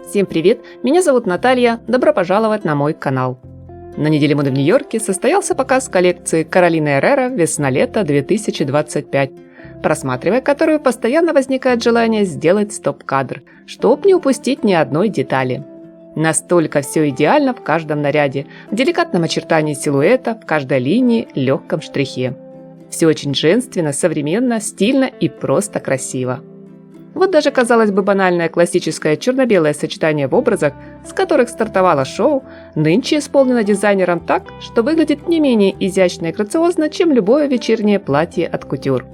Всем привет, меня зовут Наталья, добро пожаловать на мой канал. На неделе моды в Нью-Йорке состоялся показ коллекции Каролины Эррера «Весна-лето 2025», просматривая которую постоянно возникает желание сделать стоп-кадр, чтоб не упустить ни одной детали. Настолько все идеально в каждом наряде, в деликатном очертании силуэта, в каждой линии, легком штрихе. Все очень женственно, современно, стильно и просто красиво. Вот даже, казалось бы, банальное классическое черно-белое сочетание в образах, с которых стартовало шоу, нынче исполнено дизайнером так, что выглядит не менее изящно и грациозно, чем любое вечернее платье от кутюр.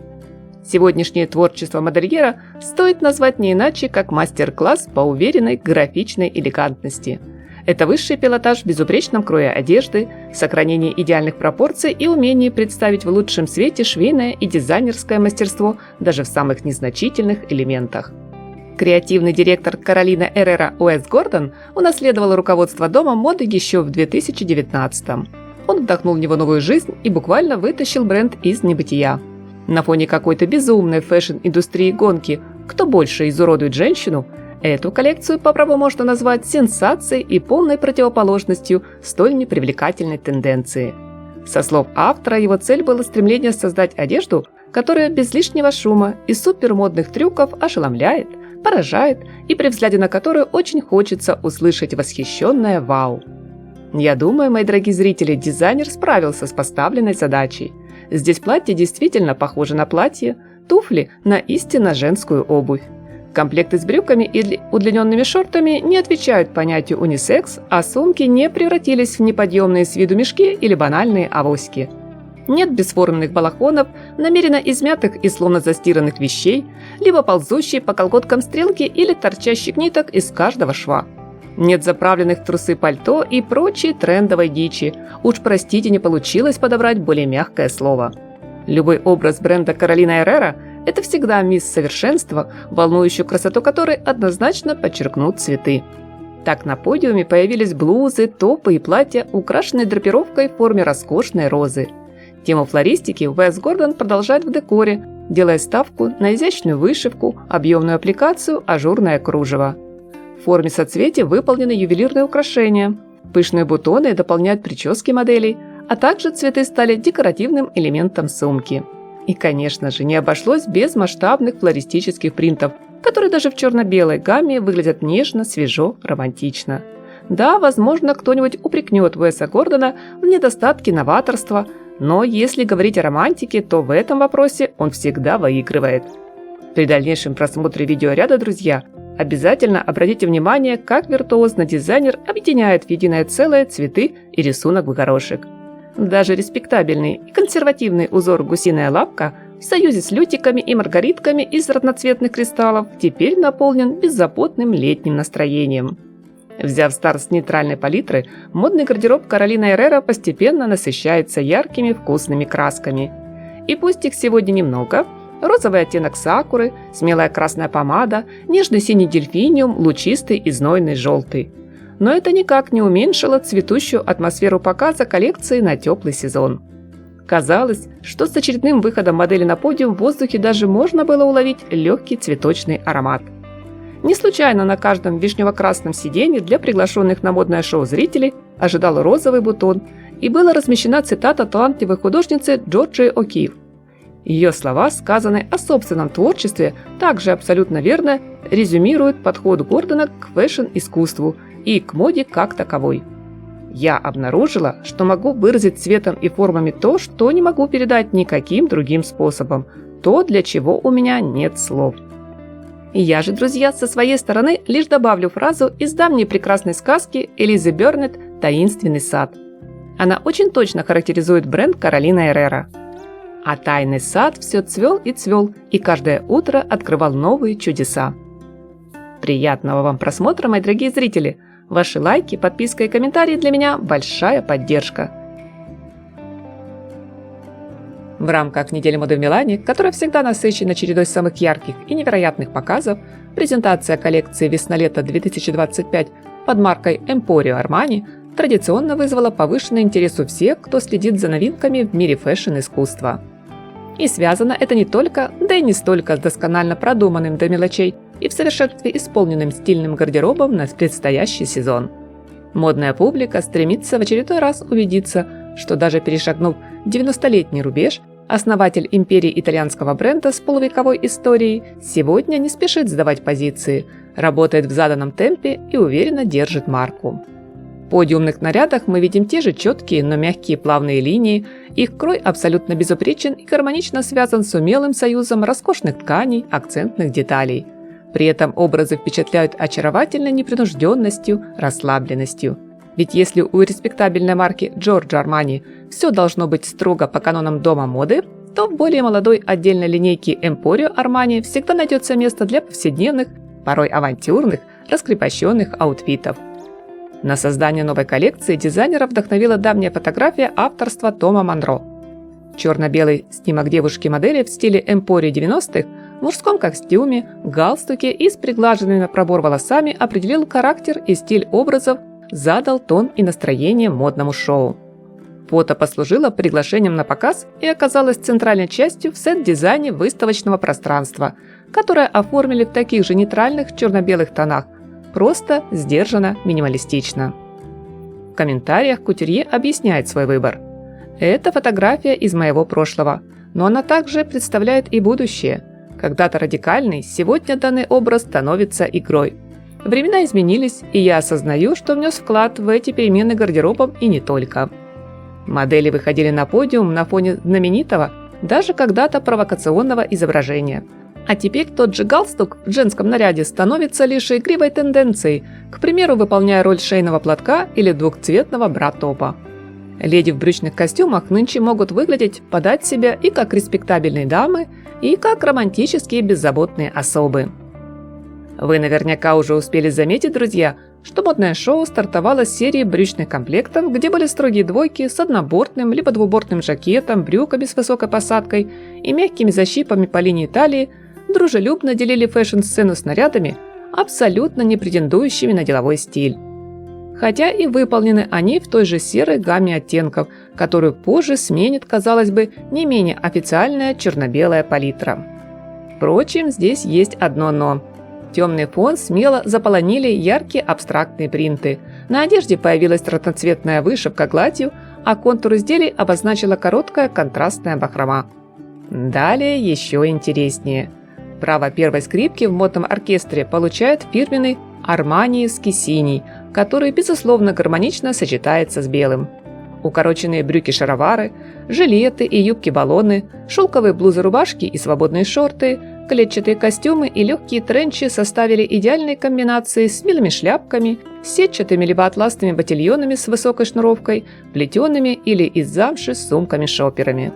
Сегодняшнее творчество модельера стоит назвать не иначе, как мастер-класс по уверенной графичной элегантности. Это высший пилотаж в безупречном крое одежды, сохранение идеальных пропорций и умение представить в лучшем свете швейное и дизайнерское мастерство даже в самых незначительных элементах. Креативный директор Каролина Эррера Уэс Гордон унаследовал руководство дома моды еще в 2019-м. Он вдохнул в него новую жизнь и буквально вытащил бренд из небытия. На фоне какой-то безумной фэшн-индустрии гонки «Кто больше изуродует женщину?» Эту коллекцию по праву можно назвать сенсацией и полной противоположностью столь непривлекательной тенденции. Со слов автора, его цель было стремление создать одежду, которая без лишнего шума и супермодных трюков ошеломляет, поражает и при взгляде на которую очень хочется услышать восхищенное «Вау!». Я думаю, мои дорогие зрители, дизайнер справился с поставленной задачей. Здесь платье действительно похоже на платье, туфли на истинно женскую обувь. Комплекты с брюками и удлиненными шортами не отвечают понятию унисекс, а сумки не превратились в неподъемные с виду мешки или банальные авоськи. Нет бесформенных балахонов, намеренно измятых и словно застиранных вещей, либо ползущей по колготкам стрелки или торчащих ниток из каждого шва. Нет заправленных в трусы пальто и прочей трендовой дичи. Уж простите, не получилось подобрать более мягкое слово. Любой образ бренда Каролина Эррера – это всегда мисс совершенства, волнующую красоту которой однозначно подчеркнут цветы. Так на подиуме появились блузы, топы и платья, украшенные драпировкой в форме роскошной розы. Тему флористики Уэс Гордон продолжает в декоре, делая ставку на изящную вышивку, объемную аппликацию, ажурное кружево. В форме соцветий выполнены ювелирные украшения. Пышные бутоны дополняют прически моделей, а также цветы стали декоративным элементом сумки. И, конечно же, не обошлось без масштабных флористических принтов, которые даже в черно-белой гамме выглядят нежно, свежо, романтично. Да, возможно, кто-нибудь упрекнет Уэса Гордона в недостатке новаторства, но если говорить о романтике, то в этом вопросе он всегда выигрывает. При дальнейшем просмотре видеоряда, друзья, обязательно обратите внимание, как виртуозно дизайнер объединяет в единое целое цветы и рисунок в горошек. Даже респектабельный и консервативный узор «Гусиная лапка» в союзе с лютиками и маргаритками из разноцветных кристаллов теперь наполнен беззаботным летним настроением. Взяв старт с нейтральной палитры, модный гардероб Каролины Эррера постепенно насыщается яркими вкусными красками. И пусть их сегодня немного – розовый оттенок сакуры, смелая красная помада, нежный синий дельфиниум, лучистый и знойный желтый. Но это никак не уменьшило цветущую атмосферу показа коллекции на теплый сезон. Казалось, что с очередным выходом модели на подиум в воздухе даже можно было уловить легкий цветочный аромат. Не случайно на каждом вишнево-красном сиденье для приглашенных на модное шоу зрителей ожидал розовый бутон, и была размещена цитата талантливой художницы Джорджии О'Кифф. Ее слова, сказанные о собственном творчестве, также абсолютно верно резюмируют подход Гордона к фэшн-искусству и к моде как таковой. Я обнаружила, что могу выразить цветом и формами то, что не могу передать никаким другим способом, то, для чего у меня нет слов. И я же, друзья, со своей стороны лишь добавлю фразу из давней прекрасной сказки Элизы Бернет «Таинственный сад». Она очень точно характеризует бренд Каролина Эррера. А тайный сад все цвел, и каждое утро открывал новые чудеса. Приятного вам просмотра, мои дорогие зрители! Ваши лайки, подписка и комментарии для меня – большая поддержка. В рамках недели моды в Милане, которая всегда насыщена чередой самых ярких и невероятных показов, презентация коллекции «Весна-лето 2025» под маркой Emporio Armani традиционно вызвала повышенный интерес у всех, кто следит за новинками в мире фэшн-искусства. И связано это не только, да и не столько с досконально продуманным до мелочей и в совершенстве исполненным стильным гардеробом на предстоящий сезон. Модная публика стремится в очередной раз убедиться, что даже перешагнув 90-летний рубеж, основатель империи итальянского бренда с полувековой историей сегодня не спешит сдавать позиции, работает в заданном темпе и уверенно держит марку. В подиумных нарядах мы видим те же четкие, но мягкие плавные линии, их крой абсолютно безупречен и гармонично связан с умелым союзом роскошных тканей, акцентных деталей. При этом образы впечатляют очаровательной непринужденностью, расслабленностью. Ведь если у респектабельной марки Giorgio Armani все должно быть строго по канонам дома моды, то в более молодой отдельной линейке Emporio Armani всегда найдется место для повседневных, порой авантюрных, раскрепощенных аутфитов. На создание новой коллекции дизайнера вдохновила давняя фотография авторства Тома Монро. Черно-белый снимок девушки-модели в стиле Emporio 90-х в мужском костюме, галстуке и с приглаженными на пробор волосами определил характер и стиль образов, задал тон и настроение модному шоу. Фото послужило приглашением на показ и оказалось центральной частью в сет-дизайне выставочного пространства, которое оформили в таких же нейтральных черно-белых тонах, просто, сдержанно, минималистично. В комментариях кутюрье объясняет свой выбор. Это фотография из моего прошлого, но она также представляет и будущее. Когда-то радикальный, сегодня данный образ становится игрой. Времена изменились, и я осознаю, что внес вклад в эти перемены гардеробом и не только. Модели выходили на подиум на фоне знаменитого, даже когда-то провокационного изображения. А теперь тот же галстук в женском наряде становится лишь игривой тенденцией, к примеру, выполняя роль шейного платка или двухцветного бра-топа. Леди в брючных костюмах нынче могут выглядеть, подать себя и как респектабельные дамы, и как романтические беззаботные особы. Вы наверняка уже успели заметить, друзья, что модное шоу стартовало с серии брючных комплектов, где были строгие двойки с однобортным либо двубортным жакетом, брюками с высокой посадкой и мягкими защипами по линии талии, дружелюбно делили фэшн-сцену с нарядами, абсолютно не претендующими на деловой стиль. Хотя и выполнены они в той же серой гамме оттенков, которую позже сменит, казалось бы, не менее официальная черно-белая палитра. Впрочем, здесь есть одно «но». Темный фон смело заполонили яркие абстрактные принты. На одежде появилась разноцветная вышивка гладью, а контур изделий обозначила короткая контрастная бахрома. Далее еще интереснее. Право первой скрипки в модном оркестре получает фирменный арманиевский синий, который, безусловно, гармонично сочетается с белым. Укороченные брюки-шаровары, жилеты и юбки-баллоны, шелковые блузы-рубашки и свободные шорты, клетчатые костюмы и легкие тренчи составили идеальные комбинации с милыми шляпками, сетчатыми либо атласными ботильонами с высокой шнуровкой, плетеными или из замши с сумками-шоперами.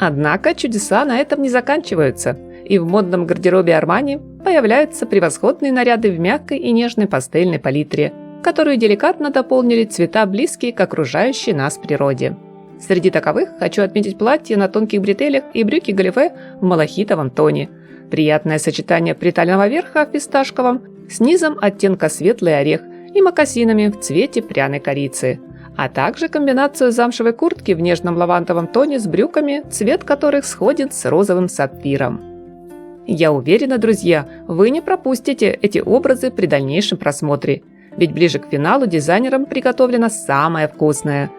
Однако чудеса на этом не заканчиваются, и в модном гардеробе Armani появляются превосходные наряды в мягкой и нежной пастельной палитре, которую деликатно дополнили цвета, близкие к окружающей нас природе. Среди таковых хочу отметить платье на тонких бретелях и брюки-галифе в малахитовом тоне. Приятное сочетание притального верха в фисташковом с низом оттенка светлый орех и мокасинами в цвете пряной корицы, а также комбинацию замшевой куртки в нежном лавандовом тоне с брюками, цвет которых сходит с розовым сапфиром. Я уверена, друзья, вы не пропустите эти образы при дальнейшем просмотре, ведь ближе к финалу дизайнерам приготовлено самое вкусное.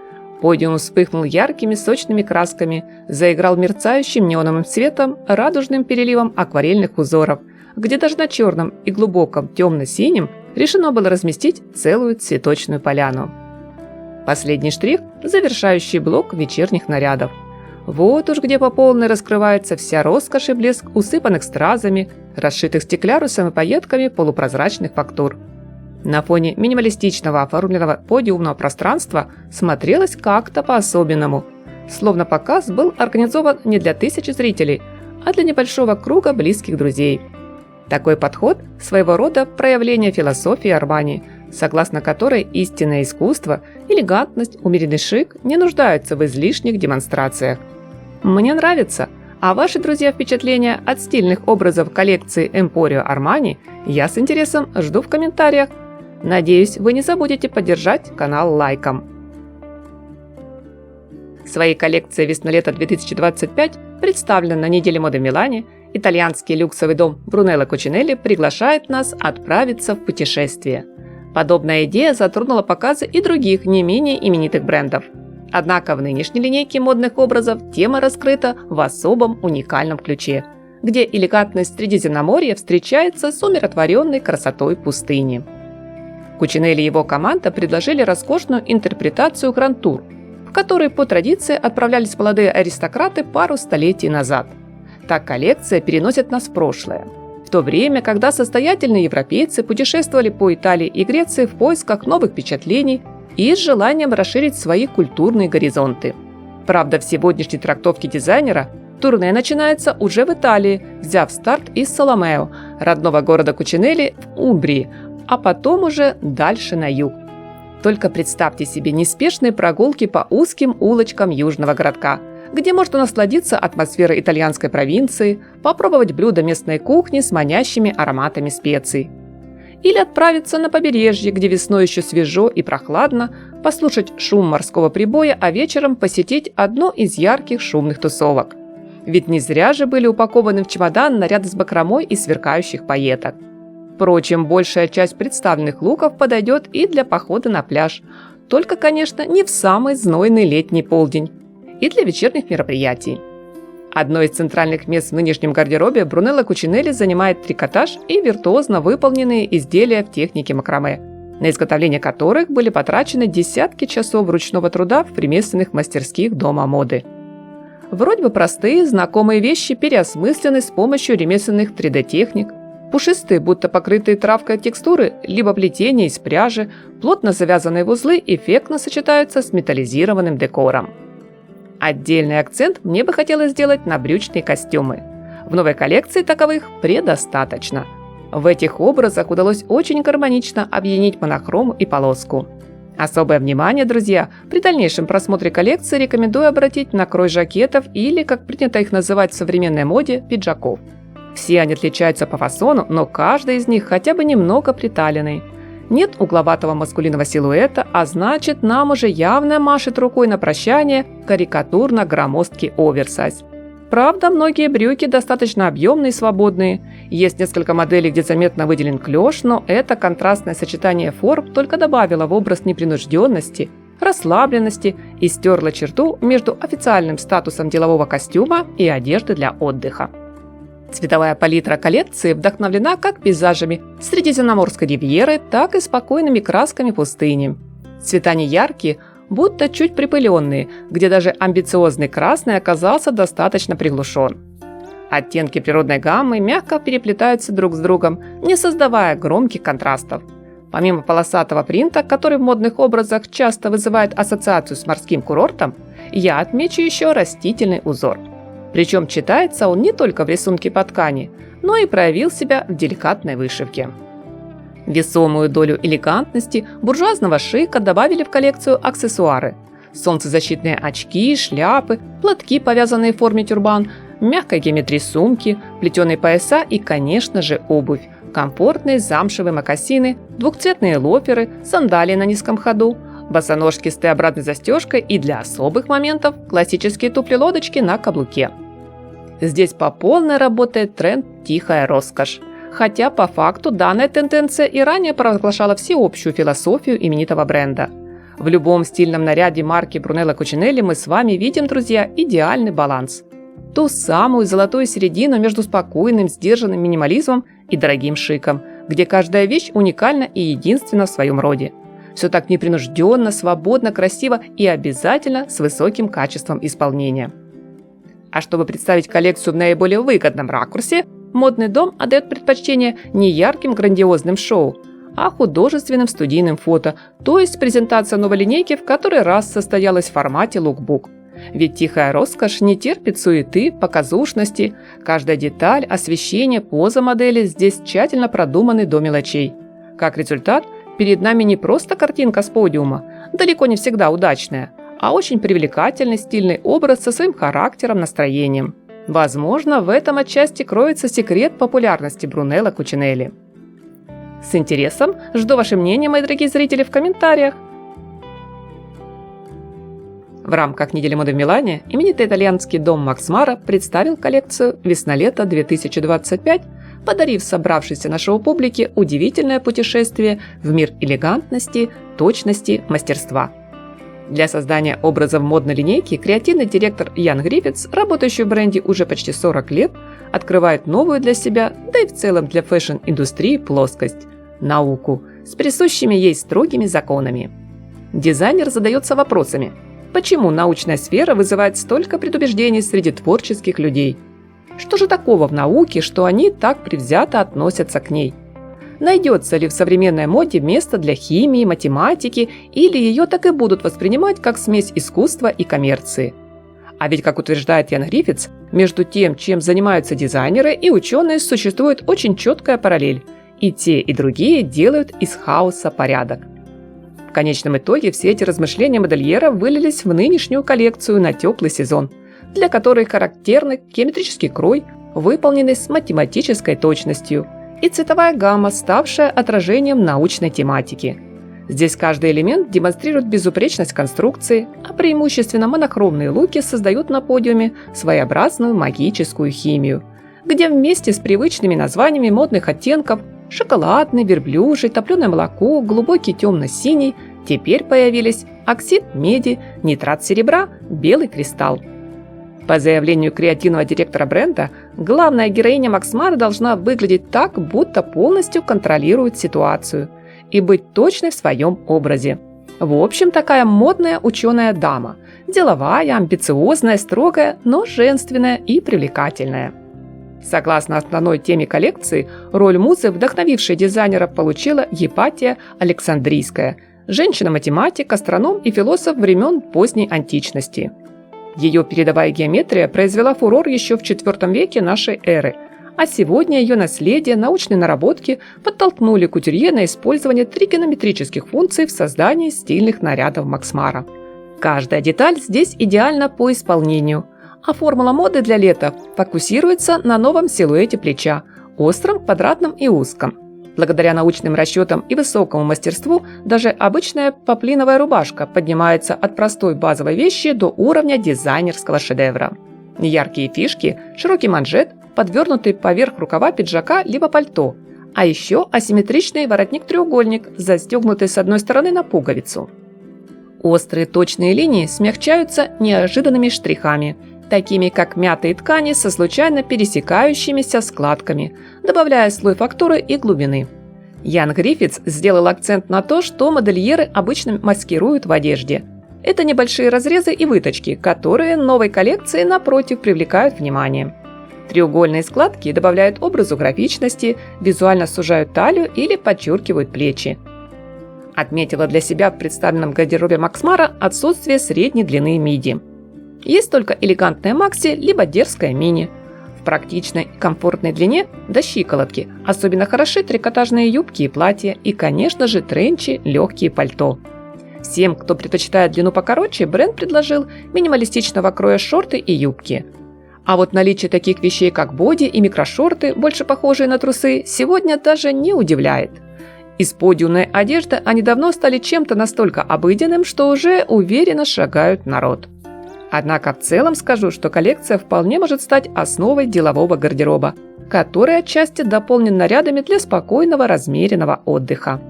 Подиум вспыхнул яркими сочными красками, заиграл мерцающим неоновым цветом, радужным переливом акварельных узоров, где даже на черном и глубоком темно-синем решено было разместить целую цветочную поляну. Последний штрих – завершающий блок вечерних нарядов. Вот уж где по полной раскрывается вся роскошь и блеск усыпанных стразами, расшитых стеклярусом и пайетками полупрозрачных фактур. На фоне минималистичного оформленного подиумного пространства смотрелось как-то по-особенному, словно показ был организован не для тысячи зрителей, а для небольшого круга близких друзей. Такой подход – своего рода проявление философии Armani, согласно которой истинное искусство, элегантность, умеренный шик не нуждаются в излишних демонстрациях. Мне нравится, а ваши, друзья, впечатления от стильных образов коллекции Emporio Armani я с интересом жду в комментариях. Надеюсь, вы не забудете поддержать канал лайком. Своей коллекцией весна-лето 2025 представлена на неделе моды в Милане итальянский люксовый дом Брунелло Кучинелли приглашает нас отправиться в путешествие. Подобная идея затронула показы и других не менее именитых брендов. Однако в нынешней линейке модных образов тема раскрыта в особом уникальном ключе, где элегантность Средиземноморья встречается с умиротворенной красотой пустыни. Кучинелли и его команда предложили роскошную интерпретацию гранд-тур, в которой по традиции отправлялись молодые аристократы пару столетий назад. Так коллекция переносит нас в прошлое, в то время, когда состоятельные европейцы путешествовали по Италии и Греции в поисках новых впечатлений и с желанием расширить свои культурные горизонты. Правда, в сегодняшней трактовке дизайнера турне начинается уже в Италии, взяв старт из Соломео, родного города Кучинелли в Умбрии, а потом уже дальше на юг. Только представьте себе неспешные прогулки по узким улочкам южного городка, где можно насладиться атмосферой итальянской провинции, попробовать блюда местной кухни с манящими ароматами специй. Или отправиться на побережье, где весной еще свежо и прохладно, послушать шум морского прибоя, а вечером посетить одну из ярких шумных тусовок. Ведь не зря же были упакованы в чемодан наряды с бахромой и сверкающих пайеток. Впрочем, большая часть представленных луков подойдет и для похода на пляж, только, конечно, не в самый знойный летний полдень, и для вечерних мероприятий. Одно из центральных мест в нынешнем гардеробе Брунелло Кучинелли занимает трикотаж и виртуозно выполненные изделия в технике макраме, на изготовление которых были потрачены десятки часов ручного труда в ремесленных мастерских дома моды. Вроде бы простые, знакомые вещи переосмыслены с помощью ремесленных 3D-техник, пушистые, будто покрытые травкой текстуры, либо плетения из пряжи, плотно завязанные в узлы эффектно сочетаются с металлизированным декором. Отдельный акцент мне бы хотелось сделать на брючные костюмы. В новой коллекции таковых предостаточно. В этих образах удалось очень гармонично объединить монохром и полоску. Особое внимание, друзья, при дальнейшем просмотре коллекции рекомендую обратить на крой жакетов или, как принято их называть в современной моде, пиджаков. Все они отличаются по фасону, но каждый из них хотя бы немного приталенный. Нет угловатого маскулинного силуэта, а значит, нам уже явно машет рукой на прощание карикатурно-громоздкий оверсайз. Правда, многие брюки достаточно объемные и свободные. Есть несколько моделей, где заметно выделен клеш, но это контрастное сочетание форм только добавило в образ непринужденности, расслабленности и стерло черту между официальным статусом делового костюма и одежды для отдыха. Цветовая палитра коллекции вдохновлена как пейзажами Средиземноморской ривьеры, так и спокойными красками пустыни. Цвета не яркие, будто чуть припыленные, где даже амбициозный красный оказался достаточно приглушен. Оттенки природной гаммы мягко переплетаются друг с другом, не создавая громких контрастов. Помимо полосатого принта, который в модных образах часто вызывает ассоциацию с морским курортом, я отмечу еще растительный узор. Причем читается он не только в рисунке по ткани, но и проявил себя в деликатной вышивке. Весомую долю элегантности, буржуазного шика добавили в коллекцию аксессуары. Солнцезащитные очки, шляпы, платки, повязанные в форме тюрбан, мягкой геометрии сумки, плетеные пояса и, конечно же, обувь. Комфортные замшевые мокасины, двухцветные лоферы, сандалии на низком ходу, босоножки с Т-обратной застежкой и для особых моментов классические туфли-лодочки на каблуке. Здесь по полной работает тренд «тихая роскошь». Хотя по факту данная тенденция и ранее провозглашала всеобщую философию именитого бренда. В любом стильном наряде марки Брунелло Кучинелли мы с вами видим, друзья, идеальный баланс. Ту самую золотую середину между спокойным, сдержанным минимализмом и дорогим шиком, где каждая вещь уникальна и единственна в своем роде. Все так непринужденно, свободно, красиво и обязательно с высоким качеством исполнения. А чтобы представить коллекцию в наиболее выгодном ракурсе, модный дом отдает предпочтение не ярким грандиозным шоу, а художественным студийным фото, то есть презентация новой линейки в который раз состоялась в формате лукбук. Ведь тихая роскошь не терпит суеты, показушности. Каждая деталь, освещение, поза модели здесь тщательно продуманы до мелочей. Как результат, перед нами не просто картинка с подиума, далеко не всегда удачная, а очень привлекательный стильный образ со своим характером, настроением. Возможно, в этом отчасти кроется секрет популярности Брунелло Кучинелли. С интересом жду ваше мнение, мои дорогие зрители, в комментариях. В рамках недели моды в Милане именитый итальянский дом Макс Мара представил коллекцию «Весна-лето 2025», подарив собравшейся на шоу публике удивительное путешествие в мир элегантности, точности, мастерства. Для создания образов модной линейки креативный директор Ян Гриффитс, работающий в бренде уже почти 40 лет, открывает новую для себя, да и в целом для фэшн-индустрии плоскость – науку, с присущими ей строгими законами. Дизайнер задается вопросами – почему научная сфера вызывает столько предубеждений среди творческих людей? Что же такого в науке, что они так предвзято относятся к ней? Найдется ли в современной моде место для химии, математики, или ее так и будут воспринимать как смесь искусства и коммерции? А ведь, как утверждает Ян Гриффитс, между тем, чем занимаются дизайнеры и ученые, существует очень четкая параллель. И те, и другие делают из хаоса порядок. В конечном итоге все эти размышления модельера вылились в нынешнюю коллекцию на теплый сезон, для которой характерный геометрический крой, выполненный с математической точностью, и цветовая гамма, ставшая отражением научной тематики. Здесь каждый элемент демонстрирует безупречность конструкции, а преимущественно монохромные луки создают на подиуме своеобразную магическую химию, где вместе с привычными названиями модных оттенков шоколадный, верблюжий, топленое молоко, глубокий темно-синий теперь появились оксид меди, нитрат серебра, белый кристалл. По заявлению креативного директора бренда, главная героиня Макс Мара должна выглядеть так, будто полностью контролирует ситуацию и быть точной в своем образе. В общем, такая модная ученая дама, деловая, амбициозная, строгая, но женственная и привлекательная. Согласно основной теме коллекции, роль музы, вдохновившей дизайнера, получила Епатия Александрийская, женщина-математик, астроном и философ времен поздней античности. Ее передовая геометрия произвела фурор еще в IV веке нашей эры, а сегодня ее наследие, научные наработки подтолкнули кутюрье на использование тригонометрических функций в создании стильных нарядов Макс Мара. Каждая деталь здесь идеальна по исполнению, а формула моды для лета фокусируется на новом силуэте плеча – остром, квадратном и узком. Благодаря научным расчетам и высокому мастерству даже обычная поплиновая рубашка поднимается от простой базовой вещи до уровня дизайнерского шедевра. Яркие фишки, широкий манжет, подвернутый поверх рукава пиджака либо пальто, а еще асимметричный воротник-треугольник, застегнутый с одной стороны на пуговицу. Острые точные линии смягчаются неожиданными штрихами, такими как мятые ткани со случайно пересекающимися складками, добавляя слой фактуры и глубины. Ян Гриффитс сделал акцент на то, что модельеры обычно маскируют в одежде. Это небольшие разрезы и выточки, которые новой коллекции, напротив, привлекают внимание. Треугольные складки добавляют образу графичности, визуально сужают талию или подчеркивают плечи. Отметила для себя в представленном гардеробе Макс Мара отсутствие средней длины миди. Есть только элегантная макси, либо дерзкая мини. В практичной и комфортной длине до щиколотки особенно хороши трикотажные юбки и платья и, конечно же, тренчи, легкие пальто. Всем, кто предпочитает длину покороче, бренд предложил минималистичного кроя шорты и юбки. А вот наличие таких вещей, как боди и микрошорты, больше похожие на трусы, сегодня даже не удивляет. Из подиумной одежды они давно стали чем-то настолько обыденным, что уже уверенно шагают народ. Однако в целом скажу, что коллекция вполне может стать основой делового гардероба, который отчасти дополнен нарядами для спокойного размеренного отдыха.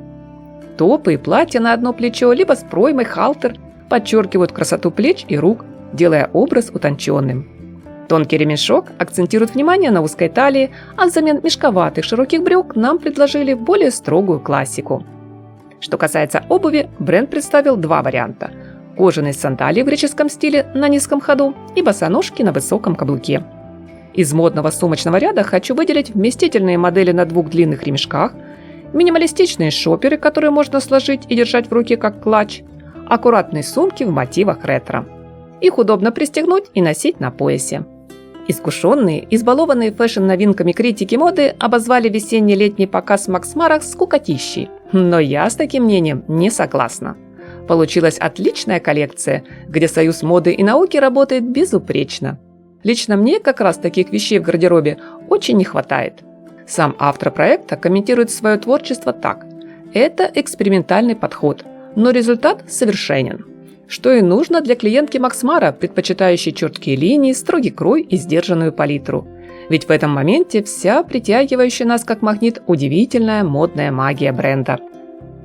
Топы и платья на одно плечо, либо с проймой халтер подчеркивают красоту плеч и рук, делая образ утонченным. Тонкий ремешок акцентирует внимание на узкой талии, а взамен мешковатых широких брюк нам предложили более строгую классику. Что касается обуви, бренд представил два варианта – кожаные сандалии в греческом стиле на низком ходу и босоножки на высоком каблуке. Из модного сумочного ряда хочу выделить вместительные модели на двух длинных ремешках, минималистичные шоперы, которые можно сложить и держать в руке как клатч, аккуратные сумки в мотивах ретро. Их удобно пристегнуть и носить на поясе. Искушенные, избалованные фэшн-новинками критики моды обозвали весенне-летний показ Макс Мара скукотищей, но я с таким мнением не согласна. Получилась отличная коллекция, где союз моды и науки работает безупречно. Лично мне как раз таких вещей в гардеробе очень не хватает. Сам автор проекта комментирует свое творчество так: это экспериментальный подход, но результат совершенен. Что и нужно для клиентки Макс Мара, предпочитающей четкие линии, строгий крой и сдержанную палитру. Ведь в этом моменте вся притягивающая нас как магнит удивительная модная магия бренда.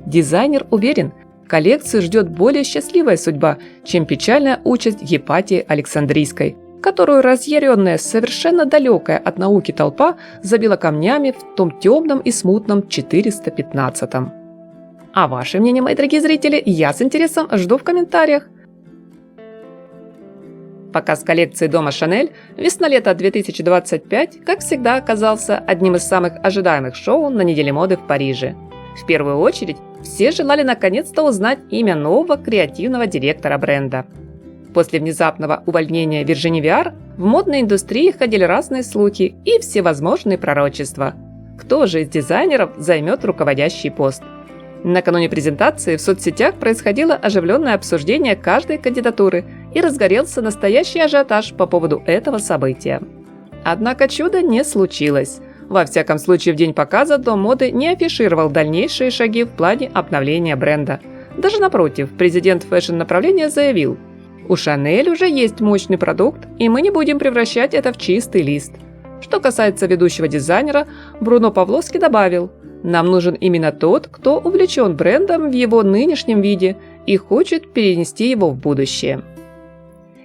Дизайнер уверен, коллекцию ждет более счастливая судьба, чем печальная участь Гепатии Александрийской, которую разъяренная, совершенно далекая от науки толпа забила камнями в том темном и смутном 415-м. А ваше мнение, мои дорогие зрители, я с интересом жду в комментариях. Показ коллекции дома Шанель весна-лето 2025, как всегда, оказался одним из самых ожидаемых шоу на неделе моды в Париже. В первую очередь, все желали наконец-то узнать имя нового креативного директора бренда. После внезапного увольнения Виржини Виар в модной индустрии ходили разные слухи и всевозможные пророчества. Кто же из дизайнеров займет руководящий пост? Накануне презентации в соцсетях происходило оживленное обсуждение каждой кандидатуры и разгорелся настоящий ажиотаж по поводу этого события. Однако чуда не случилось. Во всяком случае, в день показа Дом моды не афишировал дальнейшие шаги в плане обновления бренда. Даже напротив, президент фэшн-направления заявил: «У Шанель уже есть мощный продукт, и мы не будем превращать это в чистый лист». Что касается ведущего дизайнера, Бруно Павловский добавил: «Нам нужен именно тот, кто увлечен брендом в его нынешнем виде и хочет перенести его в будущее».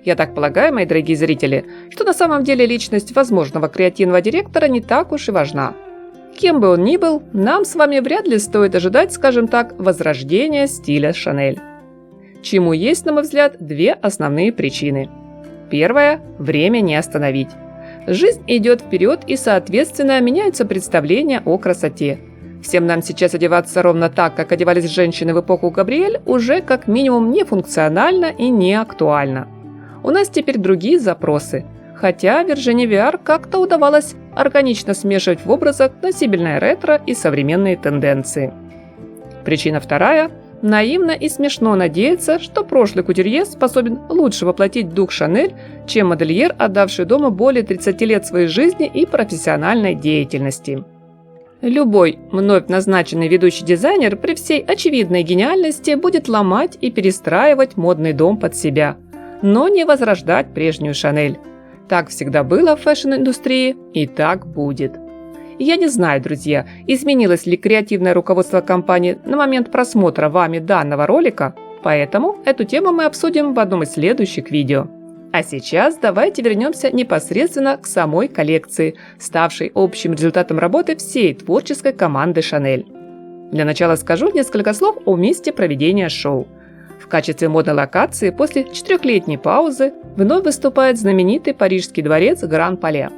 Я так полагаю, мои дорогие зрители, что на самом деле личность возможного креативного директора не так уж и важна. Кем бы он ни был, нам с вами вряд ли стоит ожидать, скажем так, возрождения стиля Шанель. Чему есть, на мой взгляд, две основные причины. Первая – время не остановить. Жизнь идет вперед, и, соответственно, меняются представления о красоте. Всем нам сейчас одеваться ровно так, как одевались женщины в эпоху Габриэль, уже как минимум не функционально и не актуально. У нас теперь другие запросы, хотя Виржини Виар как-то удавалось органично смешивать в образах носибельное ретро и современные тенденции. Причина вторая – наивно и смешно надеяться, что прошлый кутюрье способен лучше воплотить дух Шанель, чем модельер, отдавший дому более 30 лет своей жизни и профессиональной деятельности. Любой вновь назначенный ведущий дизайнер при всей очевидной гениальности будет ломать и перестраивать модный дом под себя, но не возрождать прежнюю Шанель. Так всегда было в фэшн-индустрии, и так будет. Я не знаю, друзья, изменилось ли креативное руководство компании на момент просмотра вами данного ролика, поэтому эту тему мы обсудим в одном из следующих видео. А сейчас давайте вернемся непосредственно к самой коллекции, ставшей общим результатом работы всей творческой команды Шанель. Для начала скажу несколько слов о месте проведения шоу. В качестве модной локации после 4-летней паузы вновь выступает знаменитый парижский дворец Гран-Пале.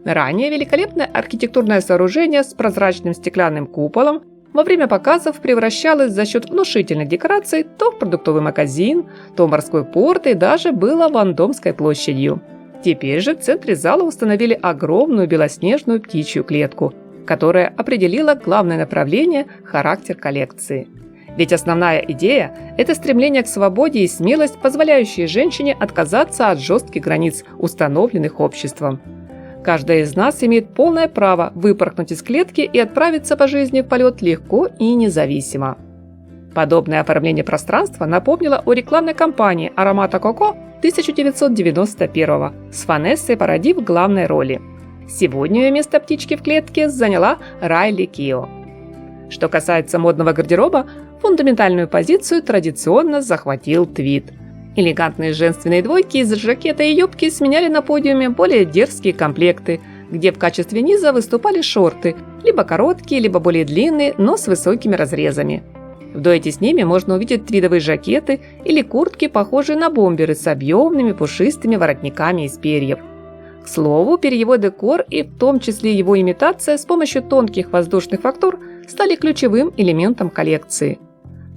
Ранее великолепное архитектурное сооружение с прозрачным стеклянным куполом во время показов превращалось за счет внушительных декораций то в продуктовый магазин, то в морской порт и даже было Вандомской площадью. Теперь же в центре зала установили огромную белоснежную птичью клетку, которая определила главное направление, характер коллекции. Ведь основная идея – это стремление к свободе и смелость, позволяющие женщине отказаться от жестких границ, установленных обществом. Каждая из нас имеет полное право выпорхнуть из клетки и отправиться по жизни в полет легко и независимо. Подобное оформление пространства напомнило о рекламной кампании аромата Коко 1991 с Ванессой Паради в главной роли. Сегодня ее место птички в клетке заняла Райли Кио. Что касается модного гардероба, фундаментальную позицию традиционно захватил твид. Элегантные женственные двойки из жакета и юбки сменяли на подиуме более дерзкие комплекты, где в качестве низа выступали шорты, либо короткие, либо более длинные, но с высокими разрезами. В дуэте с ними можно увидеть твидовые жакеты или куртки, похожие на бомберы с объемными пушистыми воротниками из перьев. К слову, перьевой декор и в том числе его имитация с помощью тонких воздушных фактур стали ключевым элементом коллекции.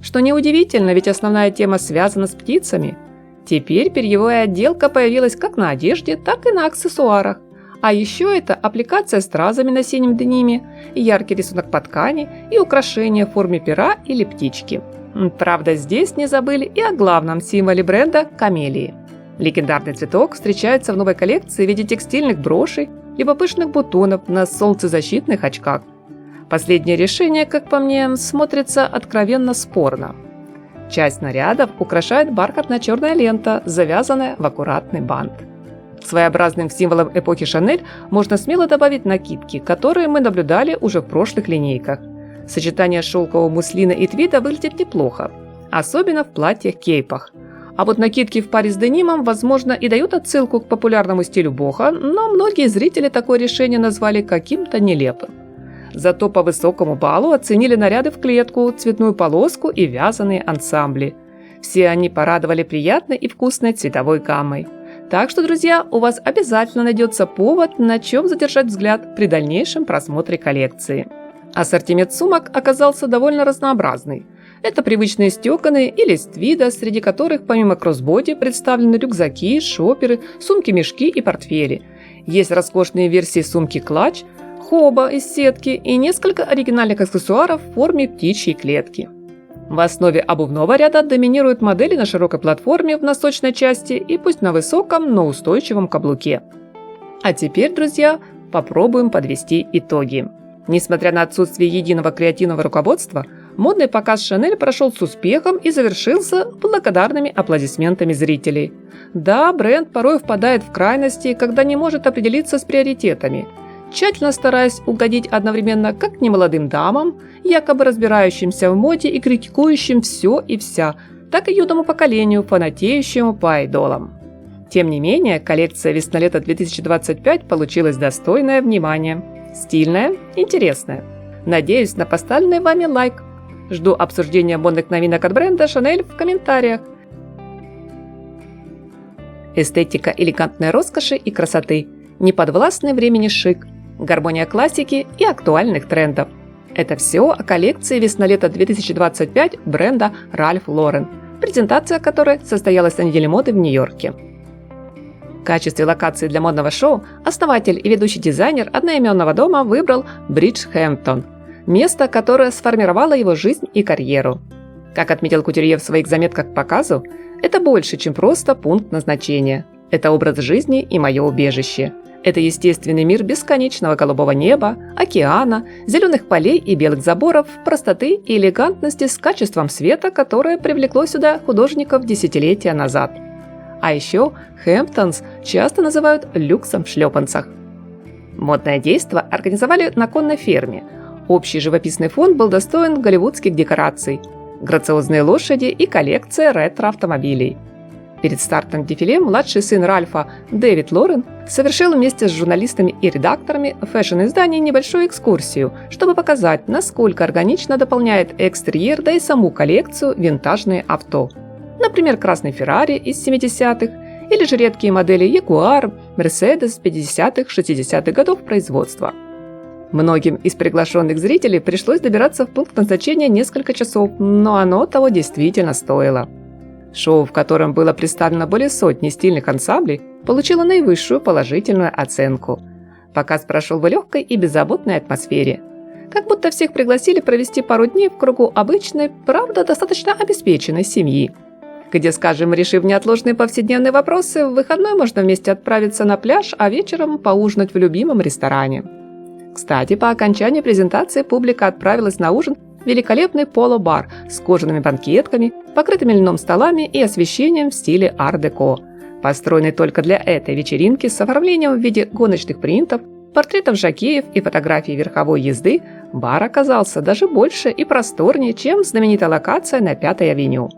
Что неудивительно, ведь основная тема связана с птицами. Теперь перьевая отделка появилась как на одежде, так и на аксессуарах. А еще это аппликация стразами на синем дениме, яркий рисунок по ткани и украшения в форме пера или птички. Правда, здесь не забыли и о главном символе бренда – камелии. Легендарный цветок встречается в новой коллекции в виде текстильных брошей либо пышных бутонов на солнцезащитных очках. Последнее решение, как по мне, смотрится откровенно спорно. Часть нарядов украшает бархатная черная лента, завязанная в аккуратный бант. Своеобразным символом эпохи Шанель можно смело добавить накидки, которые мы наблюдали уже в прошлых линейках. Сочетание шелкового муслина и твида выглядит неплохо, особенно в платьях-кейпах. А вот накидки в паре с денимом, возможно, и дают отсылку к популярному стилю бохо, но многие зрители такое решение назвали каким-то нелепым. Зато по высокому баллу оценили наряды в клетку, цветную полоску и вязаные ансамбли. Все они порадовали приятной и вкусной цветовой гаммой. Так что, друзья, у вас обязательно найдется повод, на чем задержать взгляд при дальнейшем просмотре коллекции. Ассортимент сумок оказался довольно разнообразный. Это привычные стёканые или с твида, среди которых помимо кроссбоди представлены рюкзаки, шоперы, сумки-мешки и портфели. Есть роскошные версии сумки-клатч, хоба из сетки и несколько оригинальных аксессуаров в форме птичьей клетки. В основе обувного ряда доминируют модели на широкой платформе в носочной части и пусть на высоком, но устойчивом каблуке. А теперь, друзья, попробуем подвести итоги. Несмотря на отсутствие единого креативного руководства, модный показ Шанель прошел с успехом и завершился благодарными аплодисментами зрителей. Да, бренд порой впадает в крайности, когда не может определиться с приоритетами, тщательно стараясь угодить одновременно как немолодым дамам, якобы разбирающимся в моде и критикующим все и вся, так и юному поколению, фанатеющему по айдолам. Тем не менее, коллекция весна-лето 2025 получилась достойное внимания, стильная, интересная. Надеюсь на поставленный вами лайк. Жду обсуждения модных новинок от бренда Шанель в комментариях. Эстетика элегантной роскоши и красоты, неподвластный времени шик, гармония классики и актуальных трендов. Это все о коллекции весна-лето 2025 бренда Ralph Lauren, презентация которой состоялась на неделе моды в Нью-Йорке. В качестве локации для модного шоу основатель и ведущий дизайнер одноименного дома выбрал Бриджхэмптон, место, которое сформировало его жизнь и карьеру. Как отметил Кутюрье в своих заметках к показу, это больше, чем просто пункт назначения. Это образ жизни и мое убежище. Это естественный мир бесконечного голубого неба, океана, зеленых полей и белых заборов, простоты и элегантности с качеством света, которое привлекло сюда художников десятилетия назад. А еще Хэмптонс часто называют люксом в шлепанцах. Модное действо организовали на конной ферме. Общий живописный фон был достоин голливудских декораций, грациозные лошади и коллекция ретро-автомобилей. Перед стартом дефиле младший сын Ральфа Дэвид Лорен совершил вместе с журналистами и редакторами фэшн-издания небольшую экскурсию, чтобы показать, насколько органично дополняет экстерьер, да и саму коллекцию винтажные авто. Например, красный Феррари из 70-х или же редкие модели Jaguar, Mercedes 50-х-60-х годов производства. Многим из приглашенных зрителей пришлось добираться в пункт назначения несколько часов, но оно того действительно стоило. Шоу, в котором было представлено более сотни стильных ансамблей, получило наивысшую положительную оценку. Показ прошел в легкой и беззаботной атмосфере. Как будто всех пригласили провести пару дней в кругу обычной, правда, достаточно обеспеченной семьи, где, скажем, решив неотложные повседневные вопросы, в выходной можно вместе отправиться на пляж, а вечером поужинать в любимом ресторане. Кстати, по окончании презентации публика отправилась на ужин в великолепный поло-бар с кожаными банкетками, покрытыми льном столами и освещением в стиле ар-деко. Построенный только для этой вечеринки с оформлением в виде гоночных принтов, портретов жокеев и фотографий верховой езды, бар оказался даже больше и просторнее, чем знаменитая локация на 5-й авеню.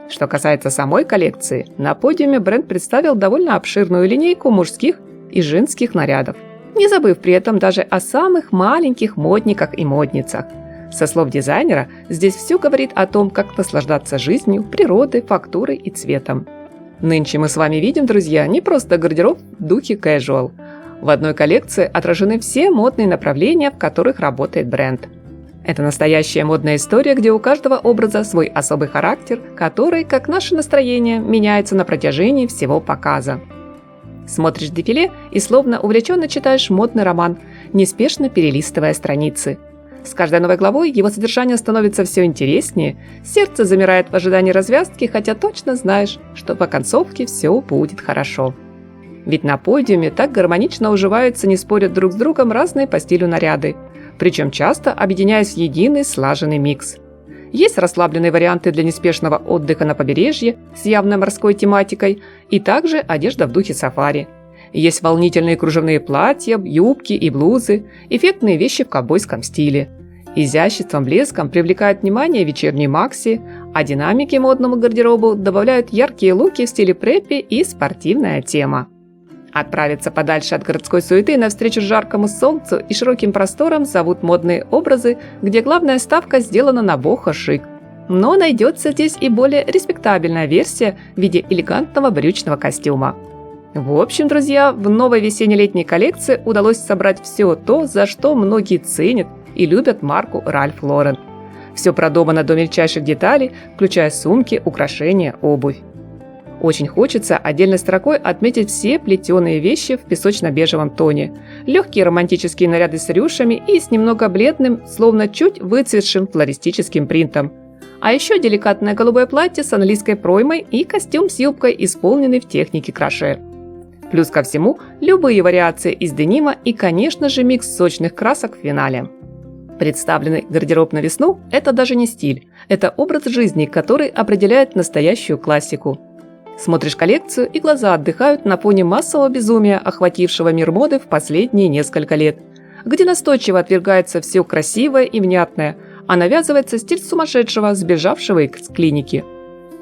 Что касается самой коллекции, на подиуме бренд представил довольно обширную линейку мужских и женских нарядов, не забыв при этом даже о самых маленьких модниках и модницах. Со слов дизайнера, здесь все говорит о том, как наслаждаться жизнью, природой, фактурой и цветом. Нынче мы с вами видим, друзья, не просто гардероб в духе casual. В одной коллекции отражены все модные направления, в которых работает бренд. Это настоящая модная история, где у каждого образа свой особый характер, который, как наше настроение, меняется на протяжении всего показа. Смотришь дефиле и словно увлеченно читаешь модный роман, неспешно перелистывая страницы. С каждой новой главой его содержание становится все интереснее, сердце замирает в ожидании развязки, хотя точно знаешь, что по концовке все будет хорошо. Ведь на подиуме так гармонично уживаются, не спорят друг с другом разные по стилю наряды, причем часто объединяясь в единый слаженный микс. Есть расслабленные варианты для неспешного отдыха на побережье с явной морской тематикой и также одежда в духе сафари. Есть волнительные кружевные платья, юбки и блузы, эффектные вещи в ковбойском стиле. Изяществом, блеском привлекает внимание вечерние макси, а динамики модному гардеробу добавляют яркие луки в стиле преппи и спортивная тема. Отправиться подальше от городской суеты навстречу жаркому солнцу и широким просторам зовут модные образы, где главная ставка сделана на бохо-шик. Но найдется здесь и более респектабельная версия в виде элегантного брючного костюма. В общем, друзья, в новой весенне-летней коллекции удалось собрать все то, за что многие ценят и любят марку Ральф Лорен. Все продумано до мельчайших деталей, включая сумки, украшения, обувь. Очень хочется отдельной строкой отметить все плетеные вещи в песочно-бежевом тоне, легкие романтические наряды с рюшами и с немного бледным, словно чуть выцветшим флористическим принтом. А еще деликатное голубое платье с английской проймой и костюм с юбкой, исполненный в технике кроше. Плюс ко всему, любые вариации из денима и, конечно же, микс сочных красок в финале. Представленный гардероб на весну – это даже не стиль, это образ жизни, который определяет настоящую классику. Смотришь коллекцию, и глаза отдыхают на фоне массового безумия, охватившего мир моды в последние несколько лет, где настойчиво отвергается все красивое и внятное, а навязывается стиль сумасшедшего, сбежавшего из клиники.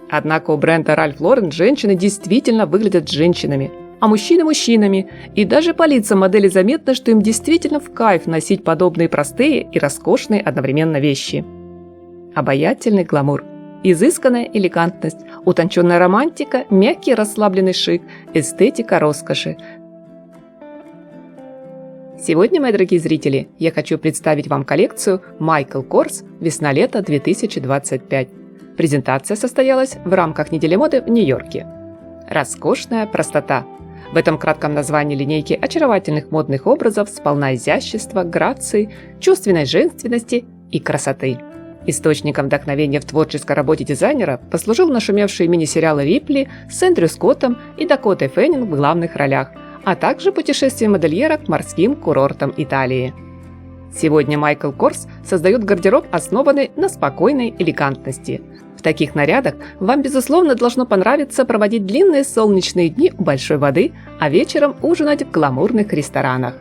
Однако у бренда Ральф Лорен женщины действительно выглядят женщинами, а мужчины – мужчинами, и даже по лицам модели заметно, что им действительно в кайф носить подобные простые и роскошные одновременно вещи. Обаятельный гламур, изысканная элегантность, утонченная романтика, мягкий расслабленный шик, эстетика роскоши. Сегодня, мои дорогие зрители, я хочу представить вам коллекцию Michael Kors «Весна-лето 2025». Презентация состоялась в рамках недели моды в Нью-Йорке. Роскошная простота. В этом кратком названии линейки очаровательных модных образов сполна изящества, грации, чувственной женственности и красоты. Источником вдохновения в творческой работе дизайнера послужил нашумевший мини-сериал «Рипли» с Эндрю Скоттом и Дакотой Фэннинг в главных ролях, а также путешествие модельера к морским курортам Италии. Сегодня Michael Kors создает гардероб, основанный на спокойной элегантности. В таких нарядах вам, безусловно, должно понравиться проводить длинные солнечные дни у большой воды, а вечером ужинать в гламурных ресторанах.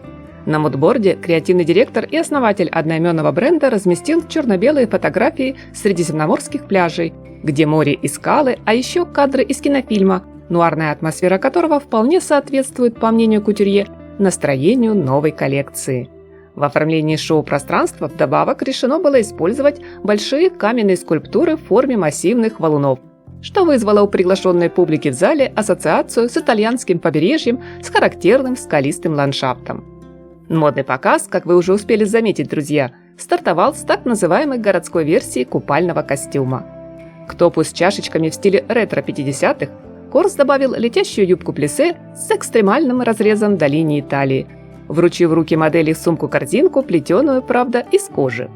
На мудборде креативный директор и основатель одноименного бренда разместил черно-белые фотографии средиземноморских пляжей, где море и скалы, а еще кадры из кинофильма, нуарная атмосфера которого вполне соответствует, по мнению кутюрье, настроению новой коллекции. В оформлении шоу-пространства вдобавок решено было использовать большие каменные скульптуры в форме массивных валунов, что вызвало у приглашенной публики в зале ассоциацию с итальянским побережьем с характерным скалистым ландшафтом. Модный показ, как вы уже успели заметить, друзья, стартовал с так называемой городской версии купального костюма. К топу с чашечками в стиле ретро-50-х Kors добавил летящую юбку плиссе с экстремальным разрезом до линии талии, вручив в руки модели сумку-корзинку, плетеную, правда, из кожи.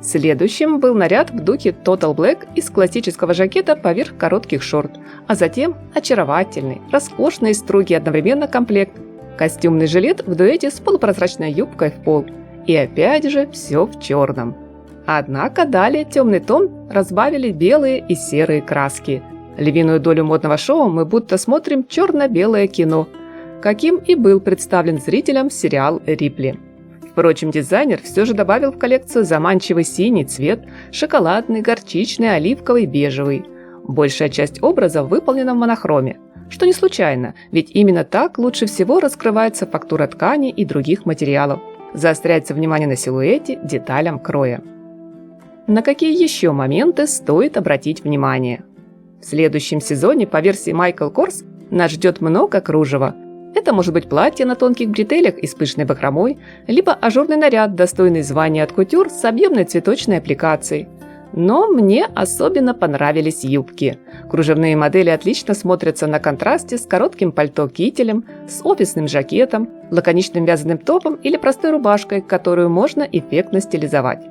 Следующим был наряд в духе Total Black из классического жакета поверх коротких шорт, а затем очаровательный, роскошный и строгий одновременно комплект – костюмный жилет в дуэте с полупрозрачной юбкой в пол. И опять же все в черном. Однако далее темный тон разбавили белые и серые краски. Львиную долю модного шоу мы будто смотрим черно-белое кино, каким и был представлен зрителям сериал «Рипли». Впрочем, дизайнер все же добавил в коллекцию заманчивый синий цвет, шоколадный, горчичный, оливковый, бежевый. Большая часть образа выполнена в монохроме, что не случайно, ведь именно так лучше всего раскрывается фактура ткани и других материалов, заостряется внимание на силуэте, деталям кроя. На какие еще моменты стоит обратить внимание? В следующем сезоне по версии Michael Kors нас ждет много кружева. Это может быть платье на тонких бретелях и с пышной бахромой, либо ажурный наряд, достойный звания от кутюр с объемной цветочной аппликацией. Но мне особенно понравились юбки. Кружевные модели отлично смотрятся на контрасте с коротким пальто-кителем, с офисным жакетом, лаконичным вязаным топом или простой рубашкой, которую можно эффектно стилизовать.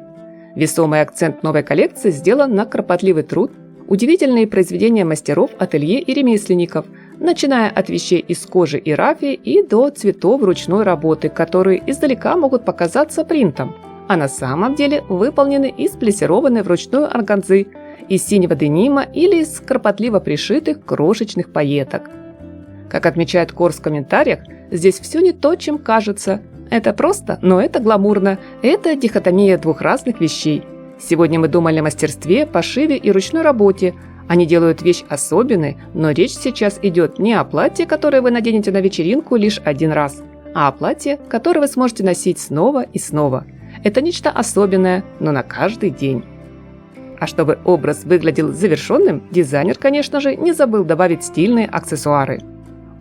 Весомый акцент новой коллекции сделан на кропотливый труд, удивительные произведения мастеров, ателье и ремесленников, начиная от вещей из кожи и рафии и до цветов ручной работы, которые издалека могут показаться принтом. а на самом деле выполнены из плессированной вручную органзы, из синего денима или из кропотливо пришитых крошечных пайеток. Как отмечает Корс в комментариях, здесь все не то, чем кажется. Это просто, но это гламурно. Это дихотомия двух разных вещей. Сегодня мы думали о мастерстве, пошиве и ручной работе. Они делают вещь особенной, но речь сейчас идет не о платье, которое вы наденете на вечеринку лишь один раз, а о платье, которое вы сможете носить снова и снова. Это нечто особенное, но на каждый день. А чтобы образ выглядел завершенным, дизайнер, конечно же, не забыл добавить стильные аксессуары.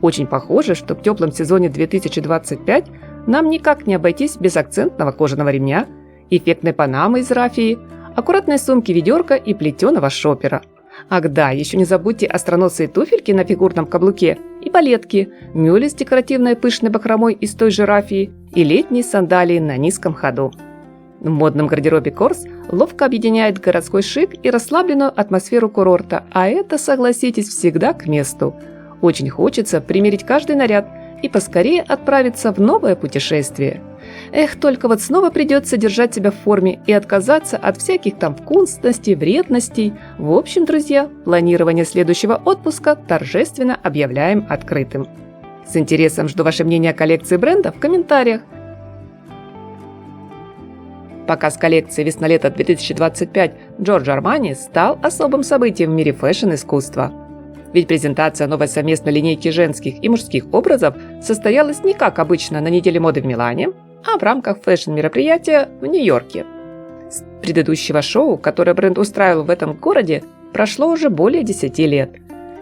Очень похоже, что в теплом сезоне 2025 нам никак не обойтись без акцентного кожаного ремня, эффектной панамы из рафии, аккуратной сумки-ведерка и плетеного шопера. Ах да, еще не забудьте остроносые туфельки на фигурном каблуке и балетки, мюли с декоративной пышной бахромой из той же рафии и летние сандалии на низком ходу. В модном гардеробе Корс ловко объединяет городской шик и расслабленную атмосферу курорта, а это, согласитесь, всегда к месту. Очень хочется примерить каждый наряд и поскорее отправиться в новое путешествие. Эх, только вот снова придется держать себя в форме и отказаться от всяких там вкусностей, вредностей. В общем, друзья, планирование следующего отпуска торжественно объявляем открытым. С интересом жду ваше мнение о коллекции бренда в комментариях. Показ коллекции весна-лето 2025 Giorgio Armani стал особым событием в мире фэшн-искусства. Ведь презентация новой совместной линейки женских и мужских образов состоялась не как обычно на неделе моды в Милане, а в рамках фэшн-мероприятия в Нью-Йорке. С предыдущего шоу, которое бренд устраивал в этом городе, прошло уже более 10 лет.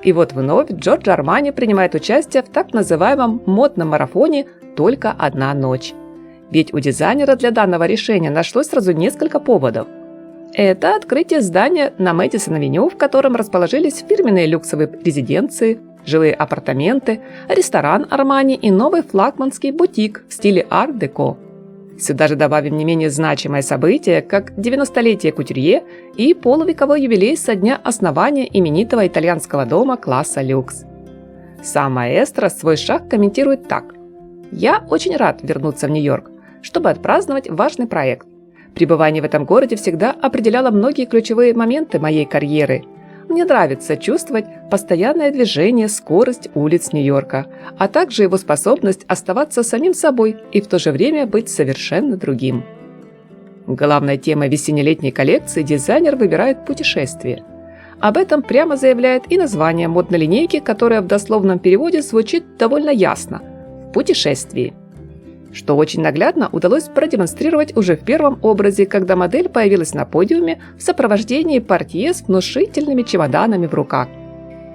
И вот вновь Giorgio Armani принимает участие в так называемом модном марафоне «Только одна ночь». Ведь у дизайнера для данного решения нашлось сразу несколько поводов. Это открытие здания на Мэдисон-авеню, в котором расположились фирменные люксовые резиденции, жилые апартаменты, ресторан Армани и новый флагманский бутик в стиле арт-деко. Сюда же добавим не менее значимое событие, как 90-летие кутюрье и полувековой юбилей со дня основания именитого итальянского дома класса люкс. Сам маэстро свой шаг комментирует так: «Я очень рад вернуться в Нью-Йорк, чтобы отпраздновать важный проект. Пребывание в этом городе всегда определяло многие ключевые моменты моей карьеры. Мне нравится чувствовать постоянное движение, скорость улиц Нью-Йорка, а также его способность оставаться самим собой и в то же время быть совершенно другим». Главной темой весенне-летней коллекции дизайнер выбирает путешествие. Об этом прямо заявляет и название модной линейки, которое в дословном переводе звучит довольно ясно – «В путешествии». Что очень наглядно удалось продемонстрировать уже в первом образе, когда модель появилась на подиуме в сопровождении портье с внушительными чемоданами в руках.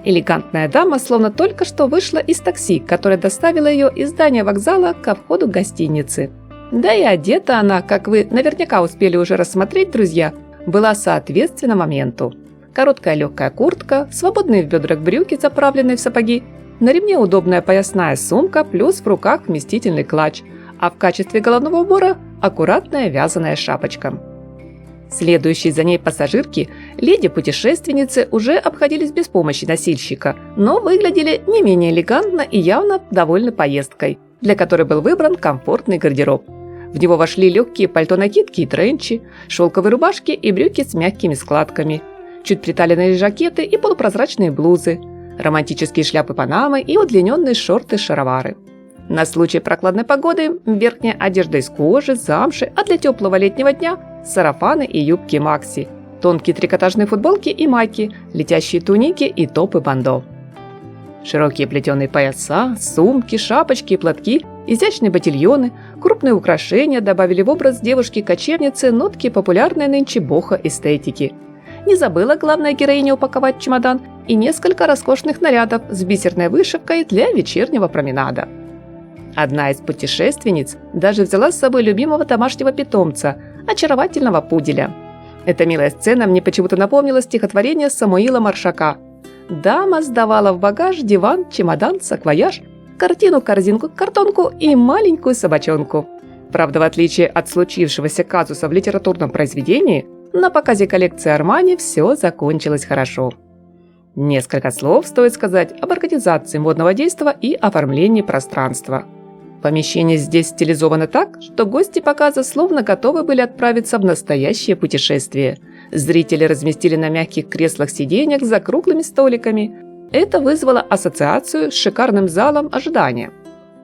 Элегантная дама словно только что вышла из такси, которое доставило ее из здания вокзала ко входу гостиницы. Да и одета она, как вы наверняка успели уже рассмотреть, друзья, была соответственно моменту. Короткая легкая куртка, свободные в бедрах брюки, заправленные в сапоги, на ремне удобная поясная сумка, плюс в руках вместительный клатч, а в качестве головного убора – аккуратная вязаная шапочка. Следующие за ней пассажирки, леди-путешественницы, уже обходились без помощи носильщика, но выглядели не менее элегантно и явно довольны поездкой, для которой был выбран комфортный гардероб. В него вошли легкие пальто-накидки и тренчи, шелковые рубашки и брюки с мягкими складками, чуть приталенные жакеты и полупрозрачные блузы, романтические шляпы-панамы и удлиненные шорты-шаровары. На случай прохладной погоды верхняя одежда из кожи, замши, а для теплого летнего дня – сарафаны и юбки макси, тонкие трикотажные футболки и майки, летящие туники и топы бандо. Широкие плетеные пояса, сумки, шапочки и платки, изящные ботильоны, крупные украшения добавили в образ девушки-кочевницы нотки популярной нынче бохо-эстетики. Не забыла главная героиня упаковать чемодан и несколько роскошных нарядов с бисерной вышивкой для вечернего променада. Одна из путешественниц даже взяла с собой любимого домашнего питомца, очаровательного пуделя. Эта милая сцена мне почему-то напомнила стихотворение Самуила Маршака. Дама сдавала в багаж диван, чемодан, саквояж, картину, корзинку, картонку и маленькую собачонку. Правда, в отличие от случившегося казуса в литературном произведении, на показе коллекции Армани все закончилось хорошо. Несколько слов стоит сказать об организации модного действа и оформлении пространства. Помещение здесь стилизовано так, что гости показа словно готовы были отправиться в настоящее путешествие. Зрители разместили на мягких креслах-сиденьях за круглыми столиками. Это вызвало ассоциацию с шикарным залом ожидания.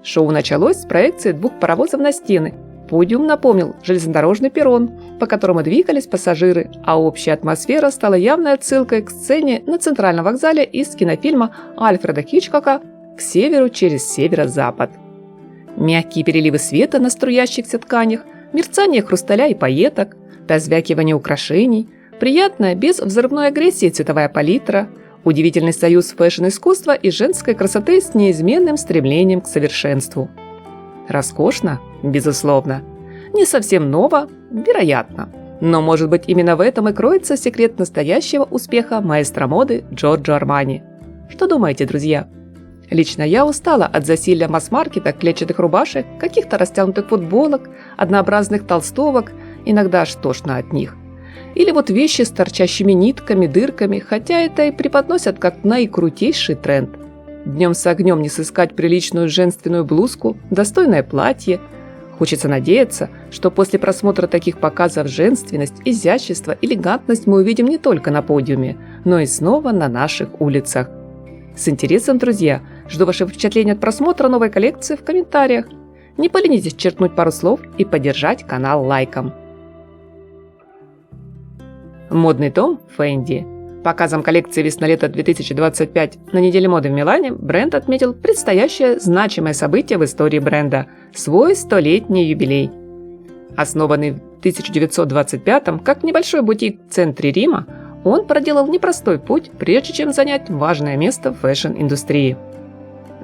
Шоу началось с проекции 2 паровозов на стены. Подиум напомнил железнодорожный перрон, по которому двигались пассажиры, а общая атмосфера стала явной отсылкой к сцене на центральном вокзале из кинофильма Альфреда Хичкока «К северу через северо-запад». Мягкие переливы света на струящихся тканях, мерцание хрусталя и пайеток, позвякивание украшений, приятная, без взрывной агрессии цветовая палитра, удивительный союз фэшн-искусства и женской красоты с неизменным стремлением к совершенству. Роскошно? Безусловно. Не совсем ново? Вероятно. Но, может быть, именно в этом и кроется секрет настоящего успеха маэстро моды Джорджо Армани. Что думаете, друзья? Лично я устала от засилья масс-маркета, клетчатых рубашек, каких-то растянутых футболок, однообразных толстовок, иногда аж тошно от них. Или вот вещи с торчащими нитками, дырками, хотя это и преподносят как наикрутейший тренд. Днем с огнем не сыскать приличную женственную блузку, достойное платье. Хочется надеяться, что после просмотра таких показов женственность, изящество, элегантность мы увидим не только на подиуме, но и снова на наших улицах. С интересом, друзья, жду ваши впечатления от просмотра новой коллекции в комментариях. Не поленитесь черкнуть пару слов и поддержать канал лайком. Модный дом Фенди. Показом коллекции весна-лето 2025 на неделе моды в Милане бренд отметил предстоящее значимое событие в истории бренда – свой 100-летний юбилей. Основанный в 1925-м как небольшой бутик в центре Рима, он проделал непростой путь, прежде чем занять важное место в фэшн-индустрии.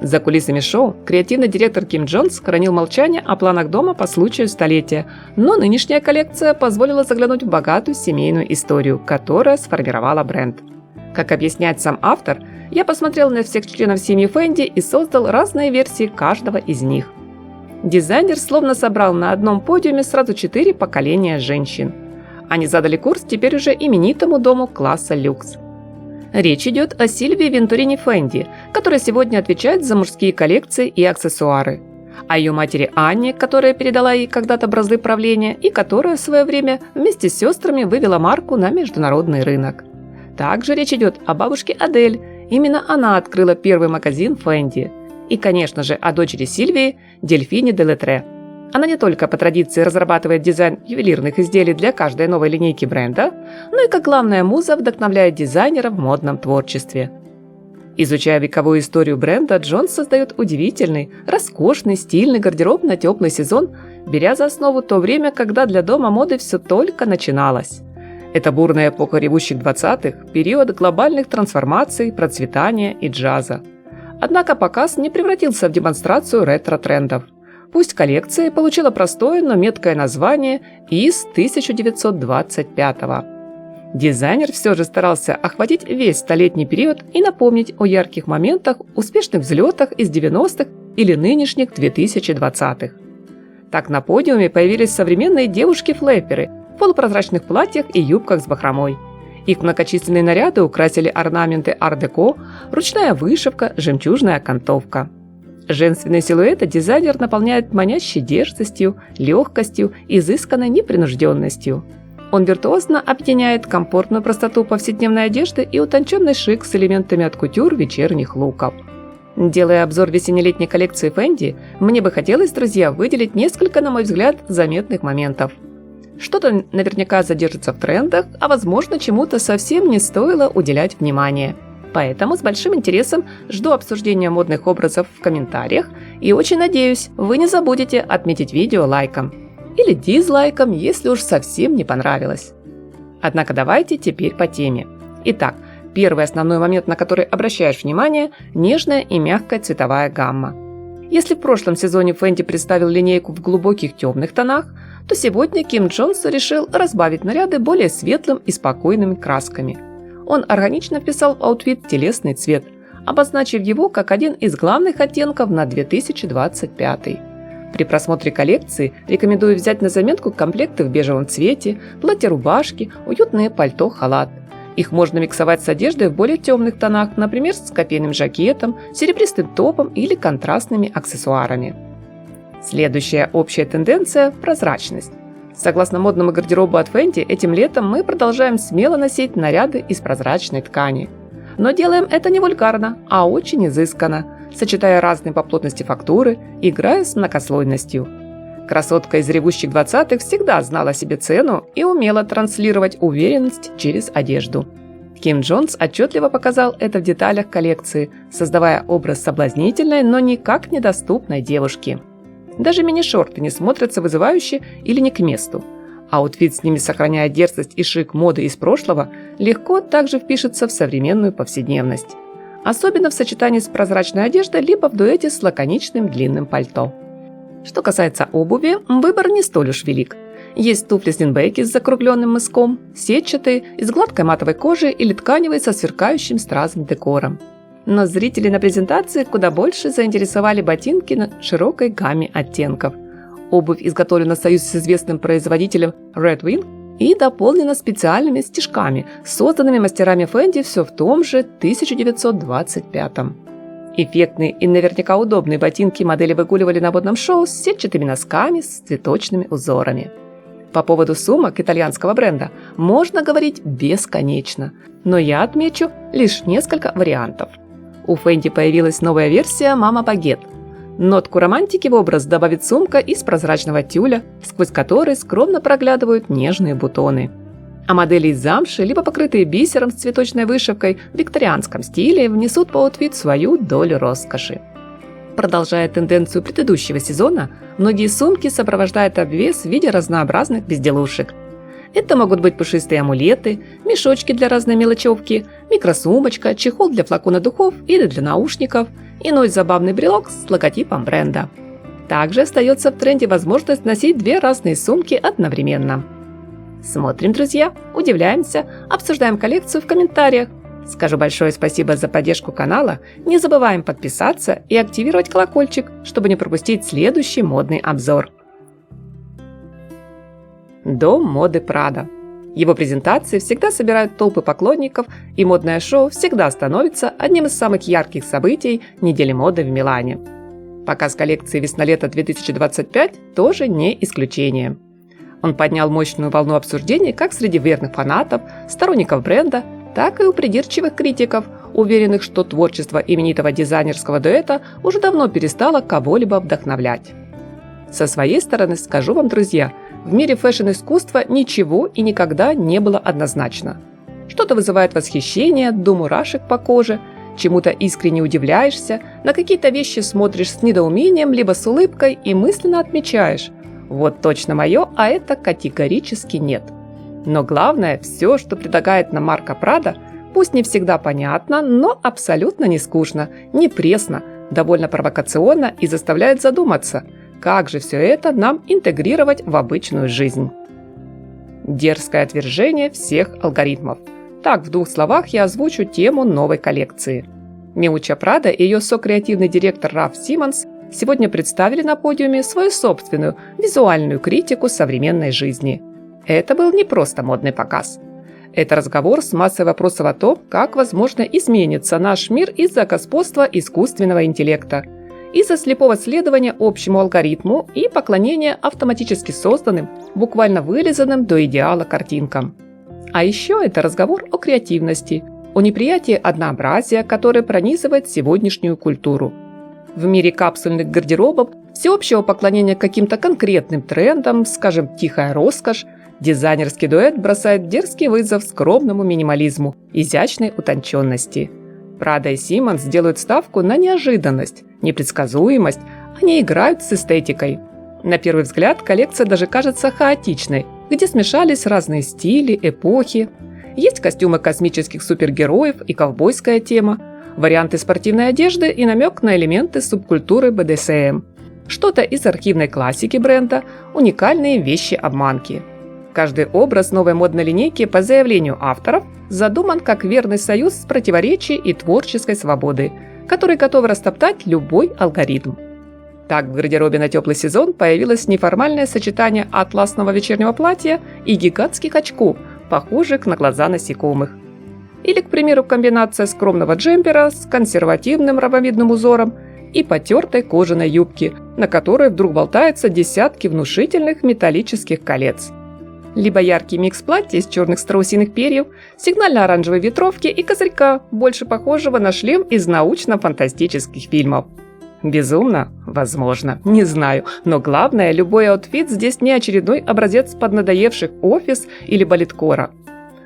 За кулисами шоу креативный директор Ким Джонс хранил молчание о планах дома по случаю столетия, но нынешняя коллекция позволила заглянуть в богатую семейную историю, которая сформировала бренд. Как объясняет сам автор, я посмотрел на всех членов семьи Фенди и создал разные версии каждого из них. Дизайнер словно собрал на одном подиуме сразу 4 поколения женщин. Они задали курс теперь уже именитому дому класса люкс. Речь идет о Сильвии Вентурини Фенди, которая сегодня отвечает за мужские коллекции и аксессуары. О ее матери Анне, которая передала ей когда-то бразды правления и которая в свое время вместе с сестрами вывела марку на международный рынок. Также речь идет о бабушке Адель, именно она открыла первый магазин Фенди. И, конечно же, о дочери Сильвии Дельфине де Летре. Она не только по традиции разрабатывает дизайн ювелирных изделий для каждой новой линейки бренда, но и как главная муза вдохновляет дизайнера в модном творчестве. Изучая вековую историю бренда, Джонс создает удивительный, роскошный, стильный гардероб на теплый сезон, беря за основу то время, когда для дома моды все только начиналось. Это бурная эпоха ревущих 20-х, период глобальных трансформаций, процветания и джаза. Однако показ не превратился в демонстрацию ретро-трендов. Пусть коллекция получила простое, но меткое название «Из 1925-го». Дизайнер все же старался охватить весь столетний период и напомнить о ярких моментах, успешных взлетах из 90-х или нынешних 2020-х. Так на подиуме появились современные девушки-флэперы в полупрозрачных платьях и юбках с бахромой. Их многочисленные наряды украсили орнаменты ар-деко, ручная вышивка, жемчужная окантовка. Женственные силуэты дизайнер наполняет манящей дерзостью, легкостью, изысканной непринужденностью. Он виртуозно объединяет комфортную простоту повседневной одежды и утонченный шик с элементами от кутюр вечерних луков. Делая обзор весенне-летней коллекции Фенди, мне бы хотелось, друзья, выделить несколько, на мой взгляд, заметных моментов. Что-то наверняка задержится в трендах, а возможно, чему-то совсем не стоило уделять внимание. Поэтому с большим интересом жду обсуждения модных образов в комментариях и очень надеюсь, вы не забудете отметить видео лайком. Или дизлайком, если уж совсем не понравилось. Однако давайте теперь по теме. Итак, первый основной момент, на который обращаешь внимание – нежная и мягкая цветовая гамма. Если в прошлом сезоне Фенди представил линейку в глубоких темных тонах, то сегодня Ким Джонс решил разбавить наряды более светлым и спокойными красками. Он органично вписал в аутфит телесный цвет, обозначив его как один из главных оттенков на 2025. При просмотре коллекции рекомендую взять на заметку комплекты в бежевом цвете, платья-рубашки, уютное пальто-халат. Их можно миксовать с одеждой в более темных тонах, например, с копейным жакетом, серебристым топом или контрастными аксессуарами. Следующая общая тенденция – прозрачность. Согласно модному гардеробу от Fenty, этим летом мы продолжаем смело носить наряды из прозрачной ткани. Но делаем это не вульгарно, а очень изысканно, сочетая разные по плотности фактуры, играя с многослойностью. Красотка из ревущих 20-х всегда знала себе цену и умела транслировать уверенность через одежду. Ким Джонс отчетливо показал это в деталях коллекции, создавая образ соблазнительной, но никак недоступной девушки. Даже мини-шорты не смотрятся вызывающе или не к месту. Аутфит с ними, сохраняя дерзость и шик моды из прошлого, легко также впишется в современную повседневность. Особенно в сочетании с прозрачной одеждой, либо в дуэте с лаконичным длинным пальто. Что касается обуви, выбор не столь уж велик. Есть туфли слинбеки с закругленным мыском, сетчатые, из гладкой матовой кожи или тканевые со сверкающим стразом декором. Но зрители на презентации куда больше заинтересовали ботинки на широкой гамме оттенков. Обувь изготовлена в союзе с известным производителем Red Wing и дополнена специальными стежками, созданными мастерами Fenty все в том же 1925-м. Эффектные и наверняка удобные ботинки модели выгуливали на модном шоу с сетчатыми носками с цветочными узорами. По поводу сумок итальянского бренда можно говорить бесконечно, но я отмечу лишь несколько вариантов. У Fenty появилась новая версия Mama Baguette. Нотку романтики в образ добавит сумка из прозрачного тюля, сквозь который скромно проглядывают нежные бутоны. А модели из замши, либо покрытые бисером с цветочной вышивкой в викторианском стиле, внесут в аутфит свою долю роскоши. Продолжая тенденцию предыдущего сезона, многие сумки сопровождают обвес в виде разнообразных безделушек. Это могут быть пушистые амулеты, мешочки для разной мелочевки, микросумочка, чехол для флакона духов или для наушников, иной забавный брелок с логотипом бренда. Также остается в тренде возможность носить две разные сумки одновременно. Смотрим, друзья, удивляемся, обсуждаем коллекцию в комментариях. Скажу большое спасибо за поддержку канала, не забываем подписаться и активировать колокольчик, чтобы не пропустить следующий модный обзор. Дом моды Прада. Его презентации всегда собирают толпы поклонников, и модное шоу всегда становится одним из самых ярких событий недели моды в Милане. Показ коллекции весна-лето 2025 тоже не исключение. Он поднял мощную волну обсуждений как среди верных фанатов, сторонников бренда, так и у придирчивых критиков, уверенных, что творчество именитого дизайнерского дуэта уже давно перестало кого-либо вдохновлять. Со своей стороны скажу вам, друзья, в мире фэшн-искусства ничего и никогда не было однозначно. Что-то вызывает восхищение, до мурашек по коже, чему-то искренне удивляешься, на какие-то вещи смотришь с недоумением, либо с улыбкой и мысленно отмечаешь: вот точно мое, а это категорически нет. Но главное, все, что предлагает нам марка Prada, пусть не всегда понятно, но абсолютно не скучно, не пресно, довольно провокационно и заставляет задуматься, как же все это нам интегрировать в обычную жизнь. Дерзкое отвержение всех алгоритмов. Так, в двух словах я озвучу тему новой коллекции. Miuccia Prada и ее сокреативный директор Раф Симмонс сегодня представили на подиуме свою собственную визуальную критику современной жизни. Это был не просто модный показ. Это разговор с массой вопросов о том, как, возможно, изменится наш мир из-за господства искусственного интеллекта, из-за слепого следования общему алгоритму и поклонения автоматически созданным, буквально вырезанным до идеала картинкам. А еще это разговор о креативности, о неприятии однообразия, которое пронизывает сегодняшнюю культуру. В мире капсульных гардеробов, всеобщего поклонения каким-то конкретным трендам, скажем, тихая роскошь, дизайнерский дуэт бросает дерзкий вызов скромному минимализму, изящной утонченности. Prada и Simmons делают ставку на неожиданность, непредсказуемость, они играют с эстетикой. На первый взгляд коллекция даже кажется хаотичной, где смешались разные стили, эпохи. Есть костюмы космических супергероев и ковбойская тема, варианты спортивной одежды и намек на элементы субкультуры BDSM. Что-то из архивной классики бренда, уникальные вещи-обманки. Каждый образ новой модной линейки по заявлению авторов задуман как верный союз с противоречий и творческой свободы, который готов растоптать любой алгоритм. Так в гардеробе на теплый сезон появилось неформальное сочетание атласного вечернего платья и гигантских очков, похожих на глаза насекомых. Или, к примеру, комбинация скромного джемпера с консервативным ромбовидным узором и потертой кожаной юбки на которой вдруг болтаются десятки внушительных металлических колец. Либо яркий микс платья из черных страусиных перьев, сигнально-оранжевой ветровки и козырька, больше похожего на шлем из научно-фантастических фильмов. Безумно? Возможно. Не знаю. Но главное, любой аутфит здесь не очередной образец поднадоевших офис или балеткора.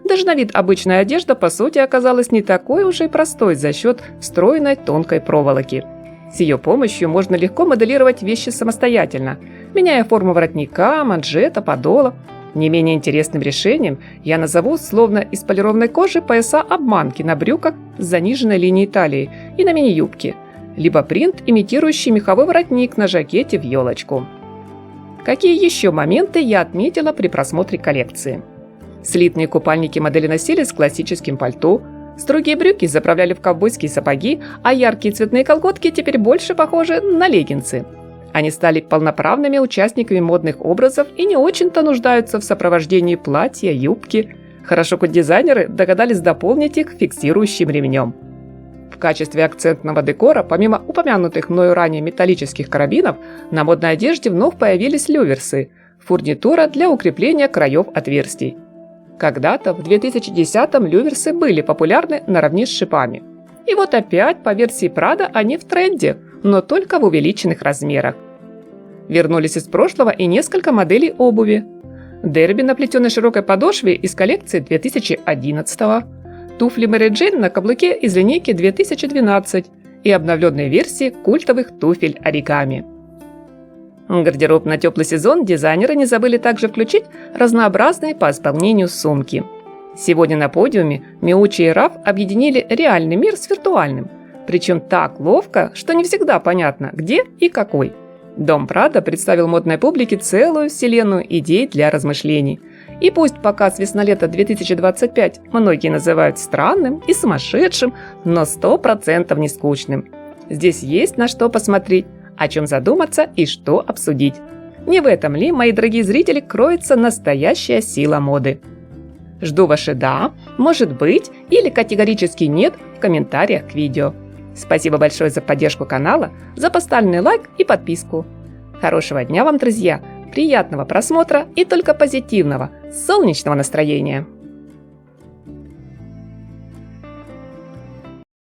Даже на вид обычная одежда, по сути, оказалась не такой уж и простой за счет встроенной тонкой проволоки. С ее помощью можно легко моделировать вещи самостоятельно, меняя форму воротника, манжета, подола. Не менее интересным решением я назову словно из полированной кожи пояса-обманки на брюках с заниженной линией талии и на мини-юбке, либо принт, имитирующий меховой воротник на жакете в елочку. Какие еще моменты я отметила при просмотре коллекции? Слитные купальники модели носили с классическим пальто, строгие брюки заправляли в ковбойские сапоги, а яркие цветные колготки теперь больше похожи на леггинсы. Они стали полноправными участниками модных образов и не очень-то нуждаются в сопровождении платья, юбки. Хорошо, хоть дизайнеры догадались дополнить их фиксирующим ремнем. В качестве акцентного декора, помимо упомянутых мною ранее металлических карабинов, на модной одежде вновь появились люверсы – фурнитура для укрепления краев отверстий. Когда-то, в 2010-м, люверсы были популярны наравне с шипами. И вот опять, по версии Prada, они в тренде, но только в увеличенных размерах. Вернулись из прошлого и несколько моделей обуви. Дерби на плетеной широкой подошве из коллекции 2011-го, туфли Мэри Джейн на каблуке из линейки 2012 и обновленные версии культовых туфель оригами. В гардероб на теплый сезон дизайнеры не забыли также включить разнообразные по исполнению сумки. Сегодня на подиуме Miuccia и Raf объединили реальный мир с виртуальным, причем так ловко, что не всегда понятно, где и какой. Дом Prada представил модной публике целую вселенную идей для размышлений. И пусть показ весна-лета 2025 многие называют странным и сумасшедшим, но 100% не скучным. Здесь есть на что посмотреть, о чем задуматься и что обсудить. Не в этом ли, мои дорогие зрители, кроется настоящая сила моды? Жду ваши «да», «может быть» или категорически «нет» в комментариях к видео. Спасибо большое за поддержку канала, за поставленный лайк и подписку. Хорошего дня вам, друзья, приятного просмотра и только позитивного, солнечного настроения!